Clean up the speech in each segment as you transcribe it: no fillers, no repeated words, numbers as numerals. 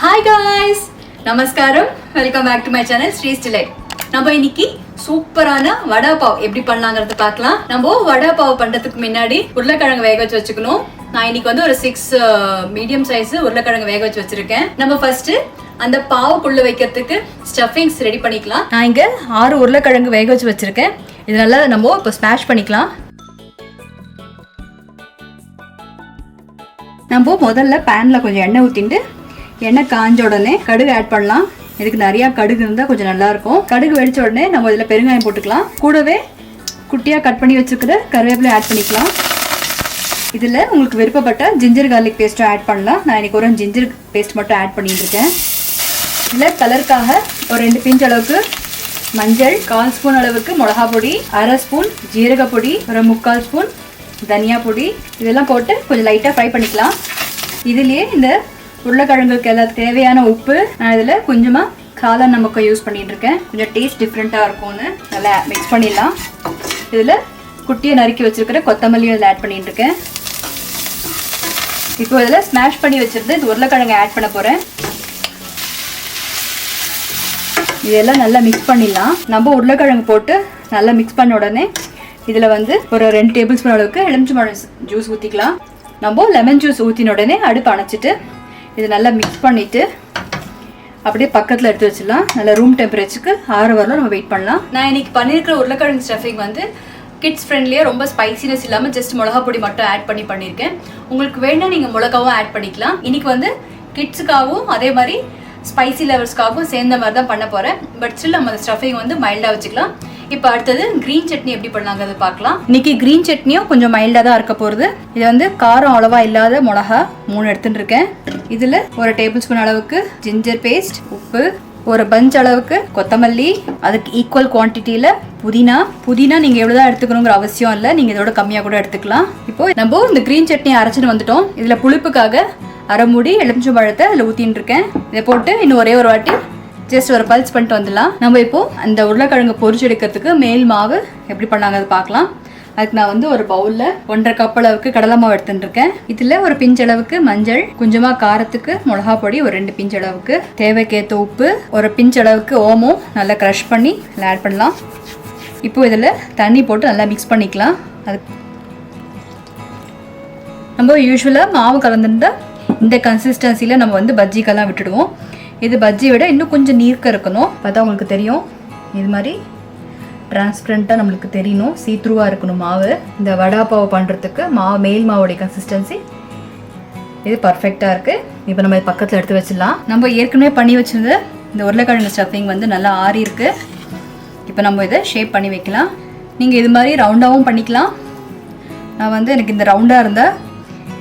Hi guys, நமஸ்காரம். Welcome back to my channel Sri's Delight. நம்ம இன்னைக்கு சூப்பரான வடா பாவ் எப்படி பண்ணலாம்ங்கறத பார்க்கலாம். நம்ம வடா பாவ் பண்றதுக்கு முன்னாடி உருளைக்கிழங்கு வேக வச்சு வச்சுக்கணும். நான் இன்னைக்கு வந்து ஒரு 6 மீடியம் சைஸ் உருளைக்கிழங்கு வேக வச்சு வச்சிருக்கேன். நம்ம ஃபர்ஸ்ட் அந்த பாவுக்குள்ள வைக்கிறதுக்கு ஸ்டஃபிங்ஸ் ரெடி பண்ணிக்கலாம். நான் இங்க 6 உருளைக்கிழங்கு வேக வச்சு வச்சிருக்கேன். இதனால நம்ம இப்போ ஸ்மாஷ் பண்ணிக்கலாம். நம்ம முதல்ல பேன்ல கொஞ்சம் எண்ணெய் ஊத்திட்டு எண்ணெய் காஞ்ச உடனே கடுகு ஆட் பண்ணலாம். இதுக்கு நிறைய கடுகு இருந்தால் கொஞ்சம் நல்லா இருக்கும். கடுகு வெடிச்ச உடனே நம்ம இதில் பெருங்காயம் போட்டுக்கலாம். கூடவே குட்டியாக கட் பண்ணி வச்சுக்கிற கருவேப்பிலை ஆட் பண்ணிக்கலாம். இதில் உங்களுக்கு விருப்பப்பட்ட ஜிஞ்சர் கார்லிக் பேஸ்ட்டும் ஆட் பண்ணலாம். நான் இன்னைக்கு ஒரு ஜிஞ்சர் பேஸ்ட் மட்டும் ஆட் பண்ணிட்டு இருக்கேன். இதில் கலருக்காக ஒரு 2 பிஞ்ச் அளவுக்கு மஞ்சள், 1/4 ஸ்பூன் அளவுக்கு மிளகா பொடி, 1/2 ஸ்பூன் ஜீரக பொடி, ஒரு 3/4 ஸ்பூன் தனியா பொடி, இதெல்லாம் போட்டு கொஞ்சம் லைட்டாக ஃப்ரை பண்ணிக்கலாம். இதுலேயே இந்த உருளைக்கிழங்குக்கு எல்லாம் தேவையான உப்பு நான் இதில் கொஞ்சமாக காளான் நமக்கு யூஸ் பண்ணிட்டு இருக்கேன். கொஞ்சம் டேஸ்ட் டிஃப்ரெண்ட்டாக இருக்கும்னு நல்லா மிக்ஸ் பண்ணிடலாம். இதில் குட்டியை நறுக்கி வச்சிருக்கிற கொத்தமல்லியும் இதில் ஆட் பண்ணிட்டு இருக்கேன். இப்போ இதில் ஸ்மாஷ் பண்ணி வச்சிருந்து இந்த உருளைக்கிழங்கு ஆட் பண்ண போகிறேன். இதெல்லாம் நல்லா மிக்ஸ் பண்ணிடலாம். நம்ம உருளைக்கிழங்கு போட்டு நல்லா மிக்ஸ் பண்ண உடனே இதில் வந்து ஒரு 2 டேபிள் ஸ்பூன் அளவுக்கு எலுமிச்சம்பழம் ஜூஸ் ஊற்றிக்கலாம். நம்ம லெமன் ஜூஸ் ஊற்றின உடனே அடுப்பு அணைச்சிட்டு இது நல்லா மிக்ஸ் பண்ணிவிட்டு அப்படியே பக்கத்தில் எடுத்து வச்சிடலாம். நல்லா ரூம் டெம்பரேச்சருக்கு 6 வரலாம் நம்ம வெயிட் பண்ணலாம். நான் இன்னைக்கு பண்ணியிருக்கிற உருளைக்கிழங்கு ஸ்டஃபிங் வந்து கிட்ஸ் ஃப்ரெண்ட்லியாக ரொம்ப ஸ்பைசினஸ் இல்லாமல் ஜஸ்ட் மிளகா பொடி மட்டும் ஆட் பண்ணியிருக்கேன். உங்களுக்கு வேணால் நீங்கள் மிளகாவும் ஆட் பண்ணிக்கலாம். இன்னைக்கு வந்து கிட்ஸுக்காகவும் அதே மாதிரி ஸ்பைசி லெவல்ஸ்க்காகவும் சேர்ந்த மாதிரி தான் பண்ண போகிறேன். பட் ஸ்டில் நம்ம அந்த ஸ்டஃபிங் வந்து மைல்டாக வச்சுக்கலாம். இப்போ அடுத்தது கிரீன் சட்னி எப்படி பண்ணலாங்கிறது பார்க்கலாம். இன்னைக்கு கிரீன் சட்னியும் கொஞ்சம் மைல்டாக தான் இருக்க போகிறது. இது வந்து காரம் அளவா இல்லாத மிளகா 3 எடுத்துட்டு இருக்கேன். இதில் ஒரு டேபிள் ஸ்பூன் அளவுக்கு ஜிஞ்சர் பேஸ்ட், உப்பு, ஒரு பஞ்ச் அளவுக்கு கொத்தமல்லி, அதுக்கு ஈக்குவல் குவான்டிட்டியில் புதினா நீங்கள் எவ்வளோதான் எடுத்துக்கணுங்கிற அவசியம் இல்லை, நீங்கள் இதோட கம்மியாக கூட எடுத்துக்கலாம். இப்போ நம்ம இந்த கிரீன் சட்னி அரைச்சிட்டு வந்துட்டோம். இதில் புளிப்புக்காக 1/2 மூடி எலுமிச்சம்பழத்தை அதில் ஊற்றின்னு இருக்கேன். இதை போட்டு இன்னும் ஒரே ஒரு வாட்டி ஜஸ்ட் ஒரு பல்ஸ் பண்ணிட்டு வந்துடலாம். நம்ம இப்போ அந்த உருளைக்கிழங்கு பொரிச்சு எடுக்கிறதுக்கு மேல் மாவு எப்படி பண்ணாங்க அதை பார்க்கலாம். அதுக்கு நான் வந்து ஒரு பவுலில் 1/2 கப் அளவுக்கு கடலை மாவு எடுத்துட்டு இருக்கேன். இதில் ஒரு பிஞ்ச் அளவுக்கு மஞ்சள், கொஞ்சமாக காரத்துக்கு மிளகா பொடி, ஒரு 2 பிஞ்ச் அளவுக்கு, தேவைக்கேற்ற உப்பு, ஒரு பிஞ்ச் அளவுக்கு ஓமம் நல்லா க்ரஷ் பண்ணி ஆட் பண்ணலாம். இப்போ இதில் தண்ணி போட்டு நல்லா மிக்ஸ் பண்ணிக்கலாம். அது நம்ம யூஸ்வலாக மாவு கலந்துருந்தா இந்த கன்சிஸ்டன்சியில் நம்ம வந்து பஜ்ஜிக்கெல்லாம் விட்டுடுவோம். இது பஜ்ஜி விட இன்னும் கொஞ்சம் நீர்க்க இருக்கணும். பார்த்தா உங்களுக்கு தெரியும், இது மாதிரி டிரான்ஸ்பரண்ட்டாக நம்மளுக்கு தெரியணும், சீத்ரூவாக இருக்கணும் மாவு. இந்த வடா பாவ் பண்ணுறதுக்கு மேல் மாவோடைய கன்சிஸ்டன்சி இது பர்ஃபெக்டாக இருக்குது. இப்போ நம்ம பக்கத்தில் எடுத்து வச்சிடலாம். நம்ம ஏற்கனவே பண்ணி வச்சிருந்த இந்த உருளைக்கிழங்கு ஸ்டஃபிங் வந்து நல்லா ஆறி இருக்குது. இப்போ நம்ம இதை ஷேப் பண்ணி வைக்கலாம். நீங்கள் இது மாதிரி ரவுண்டாகவும் பண்ணிக்கலாம். நான் வந்து எனக்கு இந்த ரவுண்டாக இருந்தால்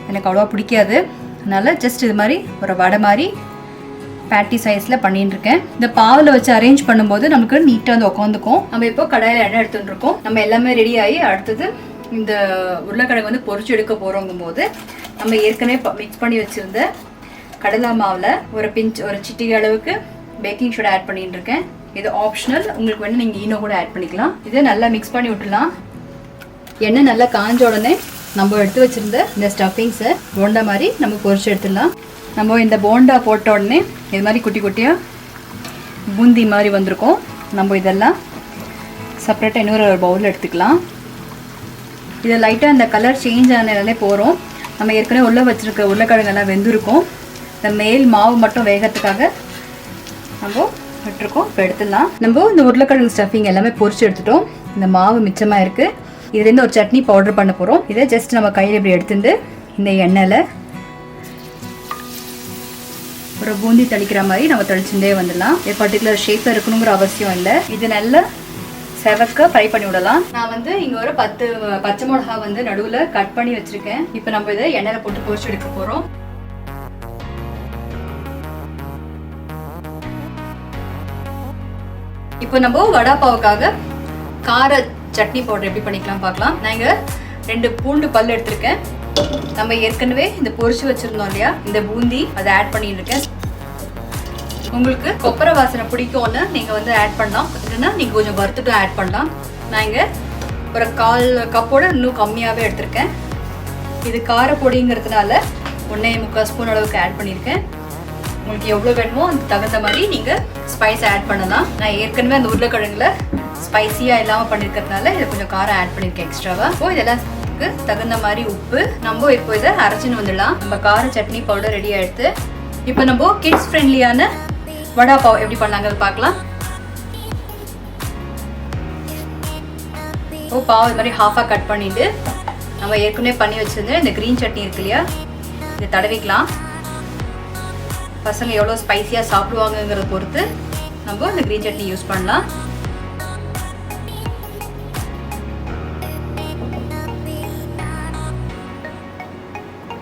எனக்கு அவ்வளோவா பிடிக்காது. அதனால் ஜஸ்ட் இது மாதிரி ஒரு வடை மாதிரி பேட்டி சைஸில் பண்ணிட்டு இருக்கேன். இந்த பாவில் வச்சு அரேஞ்ச் பண்ணும்போது நமக்கு நீட்டாக வந்து உட்காந்துக்கும். நம்ம இப்போ கடாயில் எண்ணெய் எடுத்துட்டு இருக்கோம். நம்ம எல்லாமே ரெடி ஆகி அடுத்தது இந்த உருளைக்கிழங்கு வந்து பொரிச்சு எடுக்க போகிறோங்கும் போது நம்ம ஏற்கனவே மிக்ஸ் பண்ணி வச்சுருந்த கடலை மாவில் ஒரு சிட்டிகை அளவுக்கு பேக்கிங் சோடா ஆட் பண்ணிட்டு இருக்கேன். இது ஆப்ஷனல், உங்களுக்கு வேணும் நீங்கள் ஈனோ கூட ஆட் பண்ணிக்கலாம். இதை நல்லா மிக்ஸ் பண்ணி விட்டுலாம். எண்ணெய் நல்லா காஞ்ச உடனே நம்ம எடுத்து வச்சுருந்த இந்த ஸ்டஃபிங்ஸை போண்டா மாதிரி நம்ம பொரிச்சு எடுத்துடலாம். நம்ம இந்த போண்டா போட்ட உடனே இது மாதிரி குட்டி குட்டியாக பூந்தி மாதிரி வந்திருக்கும். நம்ம இதெல்லாம் செப்பரேட்டாக இன்னொரு பவுலில் எடுத்துக்கலாம். இதை லைட்டாக இந்த கலர் சேஞ்ச் ஆனாலே போகிறோம். நம்ம ஏற்கனவே உள்ளே வச்சுருக்க உருளைக்கிழங்கெல்லாம் வெந்திருக்கும். இந்த மேல் மாவு மட்டும் வேகத்துக்காக நம்ம விட்டுருக்கோம். இப்போ எடுத்துடலாம். நம்ம இந்த உருளைக்கிழங்கு ஸ்டஃபிங் எல்லாமே பொரிச்சு எடுத்துட்டோம். இந்த மாவு மிச்சமாக இருக்குது. இதுலேருந்து ஒரு சட்னி பவுடர் பண்ண போகிறோம். இதை ஜஸ்ட் நம்ம கையில் இப்படி எடுத்துட்டு இந்த எண்ணெயில் ஒரு பூந்தி தளிக்கிற மாதிரி நம்ம தளிச்சுட்டே வந்துடலாம். இது பர்டிகுலர் ஷேப்பில் இருக்கணுங்கிற அவசியம் இல்லை. இது நல்லா செவக்க ஃப்ரை பண்ணி விடலாம். நான் வந்து இங்கே ஒரு 10 பச்சை மிளகா வந்து நடுவில் கட் பண்ணி வச்சுருக்கேன். இப்போ நம்ம இதை எண்ணெயில் போட்டு பொரிச்சு எடுக்க போகிறோம். இப்போ நம்ம வடா பாவுக்காக கார சட்னி பவுடர் எப்படி பண்ணிக்கலாம் பார்க்கலாம். நான் இங்கே 2 பூண்டு பல் எடுத்திருக்கேன். நம்ம ஏற்கனவே இந்த பொரிச்சு வச்சிருந்தோம் இல்லையா, இந்த பூந்தி அதை ஆட் பண்ணிட்டு இருக்கேன். உங்களுக்கு கொப்பரை வாசனை பிடிக்கும்னு நீங்கள் வந்து ஆட் பண்ணலாம், இல்லைன்னா நீங்கள் கொஞ்சம் வறுத்துட்டு ஆட் பண்ணலாம். நான் இங்கே ஒரு 1/4 கப்போட இன்னும் கம்மியாகவே எடுத்திருக்கேன். இது கார பொடிங்கிறதுனால 1.25 ஸ்பூன் அளவுக்கு ஆட் பண்ணியிருக்கேன். உங்களுக்கு எவ்வளோ வேணுமோ அதுக்கு தகுந்த மாதிரி நீங்கள் ஸ்பைஸ் ஆட் பண்ணலாம். நான் ஏற்கனவே அந்த உருளைக்கிழங்குல ஸ்பைசியாக இல்லாமல் பண்ணியிருக்கிறதுனால இதை கொஞ்சம் காரம் ஆட் பண்ணியிருக்கேன் எக்ஸ்ட்ராவாக. இப்போ இதெல்லாம் தகுந்த மாதிரி உப்பு. நம்ம இப்போ இதை அரைச்சின்னு வந்துடலாம். நம்ம கார சட்னி பவுடர் ரெடி ஆகிடுது. இப்போ நம்ம கிட்ஸ் ஃப்ரெண்ட்லியான வடா பாவ் எப்படி பண்ணலாங்கிறது பார்க்கலாம். இப்போ பாவ் இது மாதிரி ஹாஃபாக கட் பண்ணிவிட்டு நம்ம ஏற்கனவே பண்ணி வச்சுருந்து இந்த க்ரீன் சட்னி இருக்கு இல்லையா, இதை தடவிக்கலாம். பசங்க எவ்வளோ ஸ்பைசியாக சாப்பிடுவாங்கங்கிறத பொறுத்து நம்ம இந்த க்ரீன் சட்னி யூஸ் பண்ணலாம்.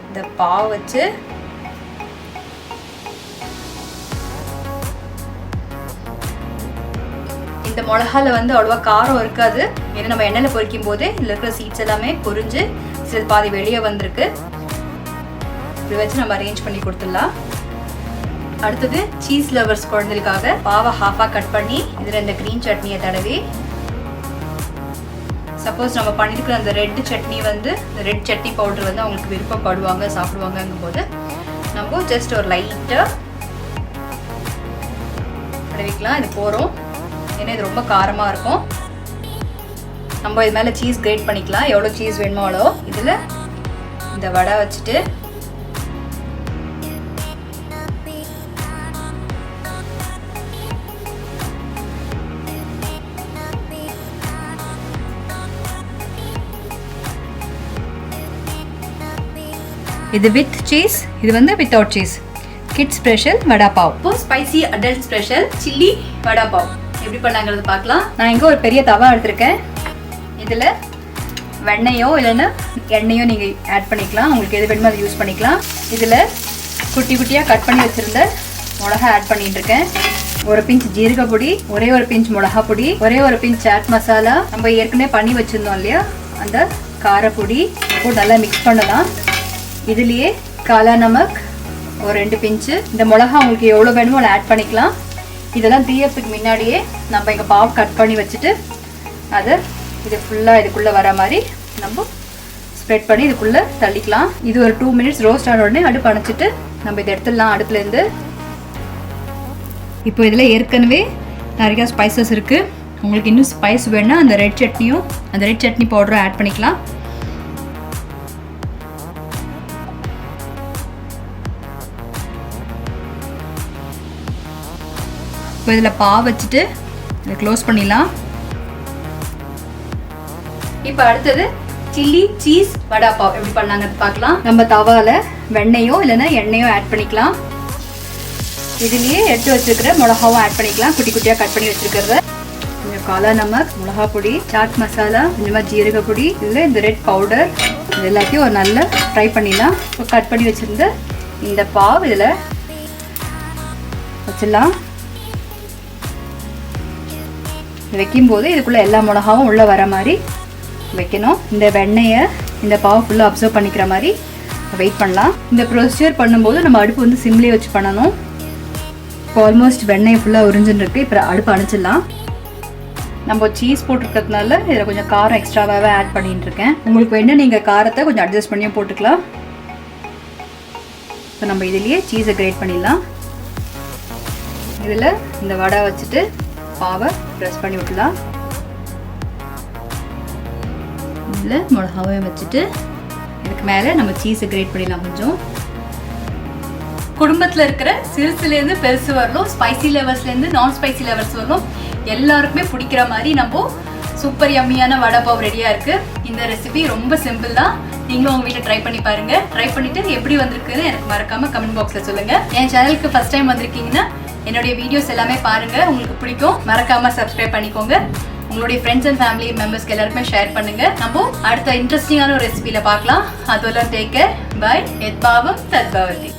இந்த பாவ் வச்சு இந்த மிளகால வந்து அவ்வளோவா காரம் இருக்காது. ஏன்னா நம்ம எண்ணெயில் பொரிக்கும் போதே இதில் இருக்கிற சீட்ஸ் எல்லாமே பொரிஞ்சு சில பாதி வெளியே வந்திருக்கு. இப்படி வச்சு நம்ம அரேஞ்ச் பண்ணி கொடுத்துடலாம். அடுத்தது சீஸ் லவர்ஸ் குழந்தைகளுக்காக பாவை ஹாஃபாக கட் பண்ணி இதில் இந்த க்ரீன் சட்னியை தடவி, சப்போஸ் நம்ம பண்ணியிருக்கிற அந்த ரெட் சட்னி வந்து இந்த ரெட் சட்னி பவுடர் வந்து அவங்களுக்கு விருப்பப்படுவாங்க சாப்பிடுவாங்கங்கும் போது நம்ம ஜஸ்ட் ஒரு லைட்டாக தடவிக்கலாம். இது போகிறோம், ஏன்னா இது ரொம்ப காரமாக இருக்கும். நம்ம இது மேலே சீஸ் கிரேட் பண்ணிக்கலாம். எவ்வளோ சீஸ் வேணுமோ அவ்வளோ. இதில் இந்த வடை வச்சுட்டு இது வித் சீஸ், இது வந்து வித்தவுட் சீஸ். கிட்ஸ் ஸ்பெஷல் வடா பாவ். இப்போ ஸ்பைசி அடல்ட் ஸ்பெஷல் சில்லி வடா பாவ் எப்படி பண்ணாங்கிறது பார்க்கலாம். நான் இங்கே ஒரு பெரிய தவா எடுத்திருக்கேன். இதில் வெண்ணெயோ இல்லைன்னா எண்ணெயோ நீங்கள் ஆட் பண்ணிக்கலாம். உங்களுக்கு எது வேணுமோ அதை யூஸ் பண்ணிக்கலாம். இதில் குட்டி குட்டியாக கட் பண்ணி வச்சுருந்த மிளகா ஆட் பண்ணிட்டு இருக்கேன். ஒரு பிஞ்ச் ஜீரக பொடி, ஒரே ஒரு பிஞ்ச் மிளகா பொடி, ஒரே ஒரு பிஞ்ச் சாட் மசாலா, நம்ம ஏற்கனவே பண்ணி வச்சுருந்தோம் இல்லையா அந்த காரப்பொடி, இப்போ நல்லா மிக்ஸ் பண்ணலாம். இதுலேயே காலா நமக் ஒரு 2 பிஞ்சு, இந்த மிளகா உங்களுக்கு எவ்வளோ வேணுமோ அதை ஆட் பண்ணிக்கலாம். இதெல்லாம் தீயறதுக்கு முன்னாடியே நம்ம இங்கே பாவ் கட் பண்ணி வச்சுட்டு அதை இது ஃபுல்லாக இதுக்குள்ளே வர மாதிரி நம்ம ஸ்ப்ரெட் பண்ணி இதுக்குள்ளே தள்ளிக்கலாம். இது ஒரு 2 மினிட்ஸ் ரோஸ்ட் ஆன உடனே அடுப்பு அணைச்சிட்டு நம்ம இதை எடுத்துடலாம் அடுப்புலேருந்து. இப்போ இதில் ஏற்கனவே நிறையா ஸ்பைசஸ் இருக்குது. உங்களுக்கு இன்னும் ஸ்பைஸ் வேணுன்னா அந்த ரெட் சட்னி பவுடரும் ஆட் பண்ணிக்கலாம். இப்போ இதில் பாவ் வச்சுட்டு இதை க்ளோஸ் பண்ணிடலாம். இப்போ அடுத்தது சில்லி சீஸ் வடா பாவ் எப்படி பண்ணாங்கிறது பார்க்கலாம். நம்ம தவாவில் வெண்ணெயோ இல்லைன்னா எண்ணெயோ ஆட் பண்ணிக்கலாம். இதுலேயே எடுத்து வச்சுருக்கிற மிளகாவும் ஆட் பண்ணிக்கலாம். குட்டி குட்டியாக கட் பண்ணி வச்சுருக்கிறத கொஞ்சம் காலா நமக், மிளகா பொடி, சாட் மசாலா, கொஞ்சமாக ஜீரக பொடி, இதில் இந்த ரெட் பவுடர், இது எல்லாத்தையும் ஒரு நல்லா ஃப்ரை பண்ணிடலாம். இப்போ கட் பண்ணி வச்சுருந்த இந்த பாவ் இதில் வச்சிடலாம். வைக்கும்போது இதுக்குள்ளே எல்லா மிளகாவும் உள்ளே வர மாதிரி வைக்கணும். இந்த வெண்ணெயை இந்த பாவ் ஃபுல்லாக அப்சர்வ் பண்ணிக்கிற மாதிரி வெயிட் பண்ணலாம். இந்த ப்ரொசீஜர் பண்ணும்போது நம்ம அடுப்பு வந்து சிம்லேயே வச்சு பண்ணணும். இப்போ ஆல்மோஸ்ட் வெண்ணெய் ஃபுல்லாக உறிஞ்சுன்னு இருக்குது. இப்போ அடுப்பு அணைச்சிடலாம். நம்ம சீஸ் போட்டிருக்கிறதுனால இதில் கொஞ்சம் காரம் எக்ஸ்ட்ராவாகவே ஆட் பண்ணிட்டு இருக்கேன். உங்களுக்கு வேணால் நீங்கள் காரத்தை கொஞ்சம் அட்ஜஸ்ட் பண்ணியும் போட்டுக்கலாம். இப்போ நம்ம இதுலேயே சீஸை கிரேட் பண்ணிடலாம். இதில் இந்த வடை வச்சுட்டு பாவை ப்ரெஸ் பண்ணி விட்டுலாம். இதில் மிளகாவையும் வச்சுட்டு இதுக்கு மேலே நம்ம சீஸை கிரேட் பண்ணிடலாம். கொஞ்சம் குடும்பத்தில் இருக்கிற சிறுசுலேருந்து பெருசு வரலும், ஸ்பைசி லெவல்ஸ்லேருந்து நான் ஸ்பைசி லெவல்ஸ் வரலும் எல்லாருக்குமே பிடிக்கிற மாதிரி நம்ம சூப்பர் யம்மியான வடை பாவ் ரெடியாக இருக்குது. இந்த ரெசிபி ரொம்ப சிம்பிள் தான். நீங்களும் உங்கள் வீட்டில் ட்ரை பண்ணி பாருங்கள். ட்ரை பண்ணிவிட்டு எப்படி வந்திருக்குன்னு எனக்கு மறக்காமல் கமெண்ட் பாக்ஸில் சொல்லுங்கள். என் சேனலுக்கு ஃபஸ்ட் டைம் வந்திருக்கீங்கன்னா என்னுடைய வீடியோஸ் எல்லாமே பாருங்கள், உங்களுக்கு பிடிக்கும். மறக்காமல் சப்ஸ்கிரைப் பண்ணிக்கோங்க. உங்களுடைய ஃப்ரெண்ட்ஸ் அண்ட் ஃபேமிலி மெம்பர்ஸ்க்கு எல்லாருக்குமே ஷேர் பண்ணுங்கள். நம்ம அடுத்த இன்ட்ரெஸ்டிங்கான ஒரு ரெசிபியில் பார்க்கலாம். அதெல்லாம் டேக் கேர். பை. எத் பாவம் தத் பவதி.